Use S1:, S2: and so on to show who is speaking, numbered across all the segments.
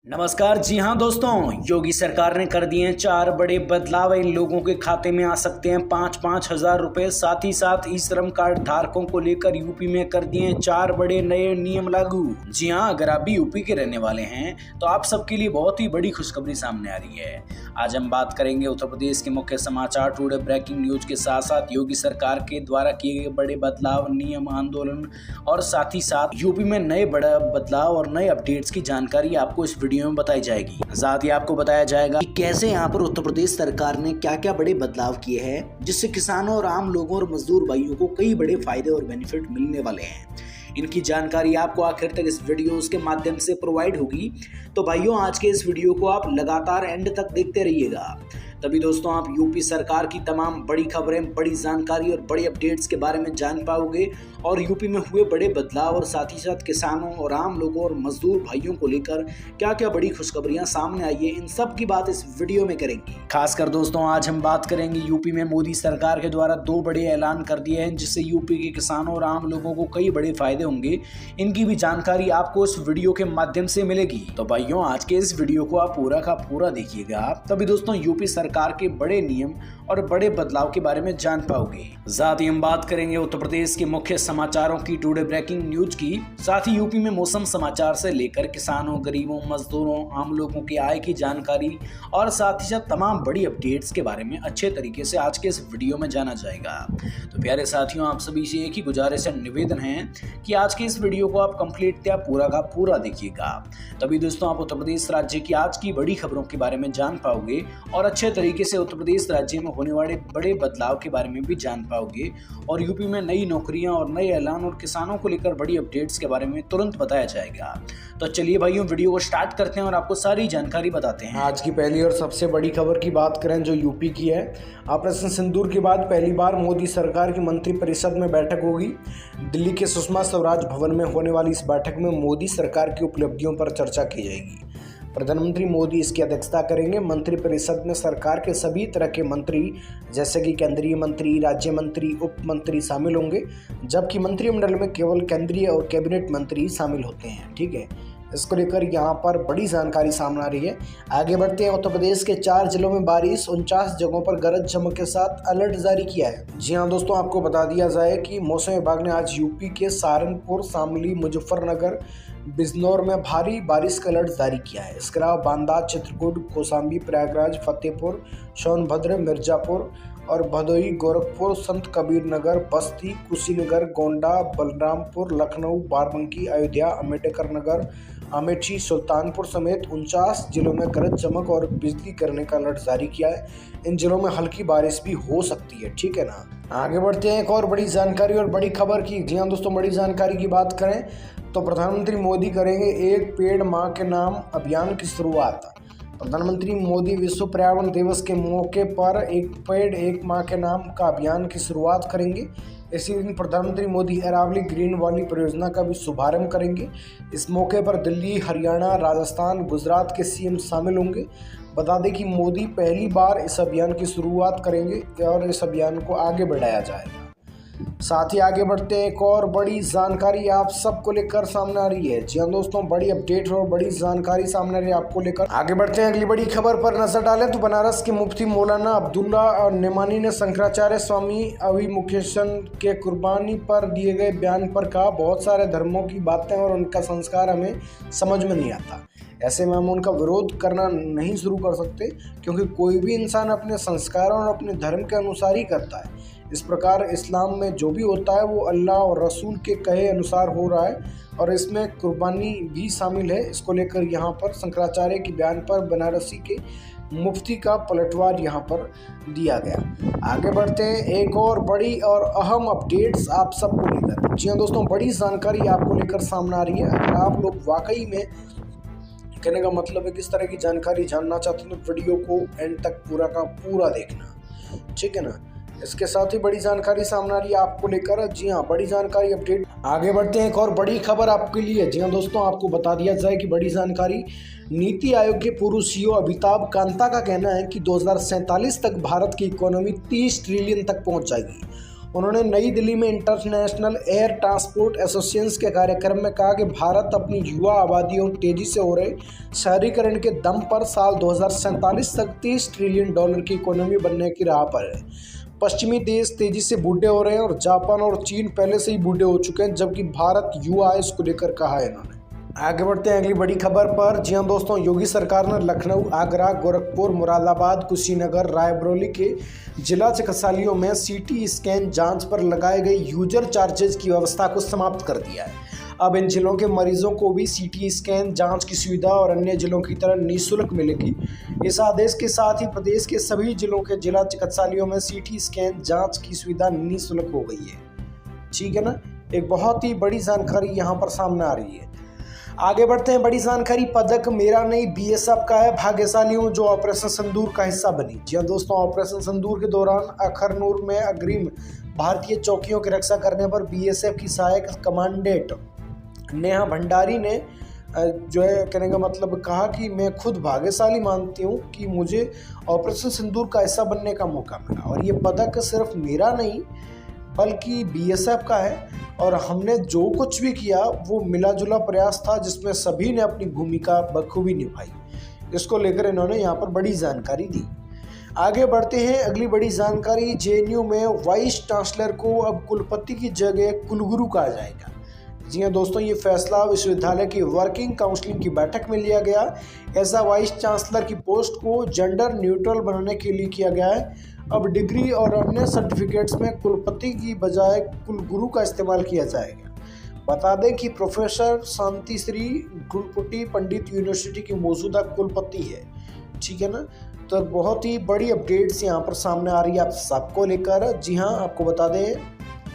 S1: नमस्कार। जी हाँ दोस्तों, योगी सरकार ने कर दिए हैं 4 बड़े बदलाव। इन लोगों के खाते में आ सकते हैं 5-5 हजार रुपए। साथ ही साथ ई श्रम कार्ड धारकों को लेकर यूपी में कर दिए हैं 4 बड़े नए नियम लागू। जी हाँ, अगर आप भी यूपी के रहने वाले हैं तो आप सबके लिए बहुत ही बड़ी खुशखबरी सामने आ रही है। आज हम बात करेंगे उत्तर प्रदेश के मुख्य समाचार, टुडे ब्रेकिंग न्यूज के साथ साथ योगी सरकार के द्वारा किए गए बड़े बदलाव, नियम, आंदोलन और साथ ही साथ यूपी में नए बड़ा बदलाव और नए अपडेट्स की जानकारी आपको इस वीडियो में बताई जाएगी। साथ ही आपको बताया जाएगा कि कैसे यहाँ पर उत्तर प्रदेश सरकार ने क्या क्या बड़े बदलाव किए हैं, जिससे किसानों और आम लोगों और मजदूर भाइयों को कई बड़े फायदे और बेनिफिट मिलने वाले हैं। इनकी जानकारी आपको आखिर तक इस वीडियो के माध्यम से प्रोवाइड होगी। तो भाइयों, आज के इस वीडियो को आप लगातार एंड तक देखते रहिएगा, तभी दोस्तों आप यूपी सरकार की तमाम बड़ी खबरें, बड़ी जानकारी और बड़े अपडेट्स के बारे में जान पाओगे और यूपी में हुए बड़े बदलाव और साथ ही साथ किसानों और आम लोगों और मजदूर भाइयों को लेकर क्या क्या बड़ी खुशखबरियां सामने आई है, इन सब की बात इस वीडियो में करेंगे। खासकर दोस्तों आज हम बात करेंगे यूपी में मोदी सरकार के द्वारा 2 बड़े ऐलान कर दिए हैं, जिससे यूपी के किसानों और आम लोगों को कई बड़े फायदे होंगे। इनकी भी जानकारी आपको इस वीडियो के माध्यम से मिलेगी। तो भाइयों, आज के इस वीडियो को आप पूरा का पूरा देखिएगा, तभी दोस्तों यूपी सरकार के बड़े नियम और बड़े बदलाव के बारे में जान पाओगे। साथ ही हम बात करेंगे उत्तर प्रदेश के मुख्य समाचारों की, टुडे ब्रेकिंग न्यूज की, साथ ही यूपी में मौसम समाचार से लेकर किसानों, गरीबों, मजदूरों, आम लोगों की आय की जानकारी और साथ ही साथ तमाम बड़ी अपडेट्स के बारे में अच्छे तरीके से आज के इस वीडियो में जाना जाएगा। तो प्यारे साथियों, आप सभी से एक ही गुजारिश और निवेदन है कि आज के इस वीडियो को आप कंप्लीट पूरा का पूरा देखिएगा, तभी दोस्तों आप उत्तर प्रदेश राज्य की आज की बड़ी खबरों के बारे में जान पाओगे और अच्छे तरीके से उत्तर प्रदेश राज्य में होने वाले बड़े बदलाव के बारे में भी जान पाओगे और यूपी में नई नौकरियां और नए ऐलान और किसानों को लेकर बड़ी अपडेट्स के बारे में तुरंत बताया जाएगा। तो चलिए भाइयों, वीडियो को स्टार्ट करते हैं और आपको सारी जानकारी बताते हैं।
S2: आज की पहली और सबसे बड़ी खबर की बात करें जो यूपी की है। ऑपरेशन सिंदूर के बाद पहली बार मोदी सरकार की मंत्रिपरिषद में बैठक होगी। दिल्ली के सुषमा स्वराज भवन में होने वाली इस बैठक में मोदी सरकार की उपलब्धियों पर चर्चा की जाएगी। प्रधानमंत्री मोदी इसकी अध्यक्षता करेंगे। मंत्रिपरिषद में सरकार के सभी तरह के मंत्री जैसे कि केंद्रीय मंत्री, राज्य मंत्री, उप मंत्री शामिल होंगे, जबकि मंत्रिमंडल में केवल केंद्रीय और कैबिनेट मंत्री शामिल होते हैं। ठीक है, इसको लेकर यहाँ पर बड़ी जानकारी सामने आ रही है। आगे बढ़ते हैं। उत्तर प्रदेश के 4 जिलों में बारिश, 49 जगहों पर गरज चमक के साथ अलर्ट जारी किया है। जी हाँ दोस्तों, आपको बता दिया जाए कि मौसम विभाग ने आज यूपी के सहारनपुर, शामली, मुजफ्फरनगर, बिजनौर में भारी बारिश का अलर्ट जारी किया है। इसके अलावा बांदा, चित्रकूट, कौशाम्बी, प्रयागराज, फतेहपुर, सोनभद्र, मिर्जापुर और भदोही, गोरखपुर, संत कबीर नगर, बस्ती, कुशीनगर, गोंडा, बलरामपुर, लखनऊ, बाराबंकी, अयोध्या, अम्बेडकर नगर, अमेठी, सुल्तानपुर समेत 49 जिलों में गरज चमक और बिजली गिरने का अलर्ट जारी किया है। इन जिलों में हल्की बारिश भी हो सकती है। ठीक है ना। आगे बढ़ते हैं एक और बड़ी जानकारी और बड़ी खबर की। जी हाँ दोस्तों, बड़ी जानकारी की बात करें तो प्रधानमंत्री मोदी करेंगे एक पेड़ माँ के नाम अभियान की शुरुआत। प्रधानमंत्री मोदी विश्व पर्यावरण दिवस के मौके पर एक पेड़ एक माँ के नाम का अभियान की शुरुआत करेंगे। इसी दिन प्रधानमंत्री मोदी अरावली ग्रीन वैली परियोजना का भी शुभारंभ करेंगे। इस मौके पर दिल्ली, हरियाणा, राजस्थान, गुजरात के सीएम शामिल होंगे। बता दें कि मोदी पहली बार इस अभियान की शुरुआत करेंगे और इस अभियान को आगे बढ़ाया जाएगा। साथ ही आगे बढ़ते हैं, एक और बड़ी जानकारी आप सबको लेकर सामने आ रही है। जी हाँ दोस्तों, बड़ी अपडेट और बड़ी जानकारी सामने आ रही है आपको लेकर। आगे बढ़ते हैं अगली बड़ी खबर पर नजर डालें तो बनारस के मुफ्ती मौलाना अब्दुल्ला और नेमानी ने शंकराचार्य स्वामी अभिमुखेशन के कुर्बानी पर दिए गए बयान पर कहा, बहुत सारे धर्मों की बातें और उनका संस्कार हमें समझ में नहीं आता। ऐसे में हम उनका विरोध करना नहीं शुरू कर सकते, क्योंकि कोई भी इंसान अपने संस्कारों और अपने धर्म के अनुसार ही करता है। इस प्रकार इस्लाम में जो भी होता है वो अल्लाह और रसूल के कहे अनुसार हो रहा है और इसमें कुर्बानी भी शामिल है। इसको लेकर यहाँ पर शंकराचार्य के बयान पर बनारसी के मुफ्ती का पलटवार यहाँ पर दिया गया। आगे बढ़ते हैं, एक और बड़ी और अहम अपडेट्स आप सबको लेकर। जी हाँ दोस्तों, बड़ी जानकारी आपको लेकर सामने आ रही है। अगर आप लोग वाकई में, कहने का मतलब है, किस तरह की जानकारी जानना चाहते हैं तो वीडियो को एंड तक पूरा का पूरा देखना। ठीक है ना। इसके साथ ही बड़ी जानकारी सामने आ रही है आपको लेकर। जी हाँ, बड़ी जानकारी अपडेट। आगे बढ़ते हैं, एक और बड़ी खबर आपके लिए। जी हाँ दोस्तों, आपको बता दिया जाए कि बड़ी जानकारी, नीति आयोग के पूर्व सीईओ अमिताभ कांता का कहना है कि 2047 तक भारत की इकोनॉमी 30 ट्रिलियन तक पहुंच जाएगी उन्होंने नई दिल्ली में इंटरनेशनल एयर ट्रांसपोर्ट एसोसिएशन के कार्यक्रम में कहा कि भारत अपनी युवा आबादी और तेजी से हो रहे शहरीकरण के दम पर साल 2047 तक $30 ट्रिलियन की इकोनॉमी बनने की राह पर है। पश्चिमी देश तेजी से बूढ़े हो रहे हैं और जापान और चीन पहले से ही बूढ़े हो चुके हैं, जबकि भारत युवा है, इसको लेकर कहा है इन्होंने। आगे बढ़ते हैं अगली बड़ी खबर पर। जी हाँ दोस्तों, योगी सरकार ने लखनऊ, आगरा, गोरखपुर, मुरादाबाद, कुशीनगर, रायबरेली के जिला चिकित्सालयों में सीटी स्कैन जांच पर लगाए गए यूजर चार्जेज की व्यवस्था को समाप्त कर दिया है। अब इन जिलों के मरीजों को भी सीटी स्कैन जांच की सुविधा और अन्य जिलों की तरह निःशुल्क मिलेगी। इस आदेश के साथ ही प्रदेश के सभी जिलों के जिला चिकित्सालयों में सीटी स्कैन जांच की सुविधा निःशुल्क हो गई है। ठीक है ना, एक बहुत ही बड़ी जानकारी यहाँ पर सामने आ रही है। आगे बढ़ते हैं। बड़ी जानकारी, पदक मेरा नहीं बीएसएफ का है, भाग्यशाली हूं जो ऑपरेशन सिंदूर का हिस्सा बनी। जी हां दोस्तों, ऑपरेशन सिंदूर के दौरान अखनूर में अग्रिम भारतीय चौकियों की रक्षा करने पर बीएसएफ की सहायक कमांडेंट नेहा भंडारी ने जो है कहने का मतलब कहा कि मैं खुद भाग्यशाली मानती हूं कि मुझे ऑपरेशन सिंदूर का हिस्सा बनने का मौका मिला और ये पदक सिर्फ मेरा नहीं बल्कि बीएसएफ का है और हमने जो कुछ भी किया वो मिला जुला प्रयास था जिसमें सभी ने अपनी भूमिका बखूबी निभाई। इसको लेकर इन्होंने यहाँ पर बड़ी जानकारी दी। आगे बढ़ते हैं। अगली बड़ी जानकारी, जेएनयू में वाइस चांसलर को अब कुलपति की जगह कुलगुरु कहा जाएगा। जी हाँ दोस्तों, ये फैसला विश्वविद्यालय की वर्किंग काउंसिल की बैठक में लिया गया। ऐसा वाइस चांसलर की पोस्ट को जेंडर न्यूट्रल बनाने के लिए किया गया है। अब डिग्री और अन्य सर्टिफिकेट्स में कुलपति की बजाय कुलगुरु का इस्तेमाल किया जाएगा। बता दें कि प्रोफेसर शांतिश्री गुलपुटी पंडित यूनिवर्सिटी की मौजूदा कुलपति है। ठीक है ना, तो बहुत ही बड़ी अपडेट्स यहाँ पर सामने आ रही है आप सबको लेकर। जी हाँ, आपको बता दें।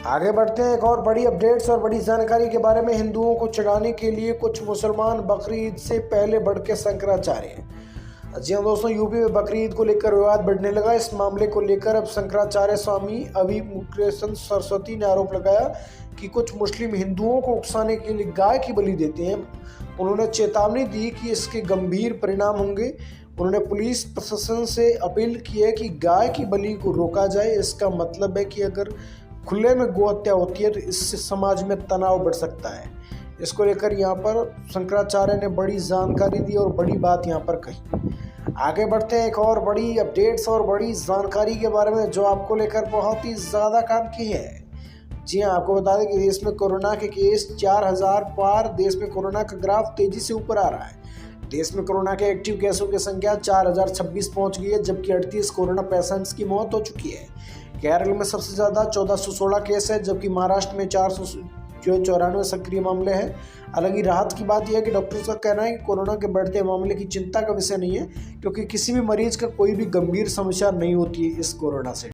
S2: आगे बढ़ते हैं। एक और बड़ी अपडेट्स और बड़ी जानकारी के बारे में। हिंदुओं को चिढ़ाने के लिए कुछ मुसलमान बकरी ईद से पहले बढ़ के शंकराचार्य हैं। जी हाँ दोस्तों, यूपी में बकरी ईद को लेकर विवाद बढ़ने लगा। इस मामले को लेकर अब शंकराचार्य स्वामी अभिमुक्तेश्वर सरस्वती ने आरोप लगाया कि कुछ मुस्लिम हिंदुओं को उकसाने के लिए गाय की बलि देते हैं। उन्होंने चेतावनी दी कि इसके गंभीर परिणाम होंगे। उन्होंने पुलिस प्रशासन से अपील की है कि गाय की बलि को रोका जाए। इसका मतलब है कि अगर खुले में गौ हत्या होती है तो इससे समाज में तनाव बढ़ सकता है। इसको लेकर यहाँ पर शंकराचार्य ने बड़ी जानकारी दी और बड़ी बात यहाँ पर कही। आगे बढ़ते हैं। एक और बड़ी अपडेट्स और बड़ी जानकारी के बारे में जो आपको लेकर बहुत ही ज़्यादा काम की है। जी हाँ, आपको बता दें कि देश में कोरोना के केस 4000 पार। देश में कोरोना का ग्राफ तेजी से ऊपर आ रहा है। देश में कोरोना के एक्टिव केसों की संख्या 4026 पहुंच गई है, जबकि 38 कोरोना पेशेंट्स की मौत हो चुकी है। केरल में सबसे ज़्यादा 1416 केस है, जबकि महाराष्ट्र में 494 सक्रिय मामले हैं। हालांकि राहत की बात यह है कि डॉक्टर्स का कहना है कि कोरोना के बढ़ते मामले की चिंता का विषय नहीं है, क्योंकि किसी भी मरीज का कोई भी गंभीर समस्या नहीं होती है इस कोरोना से।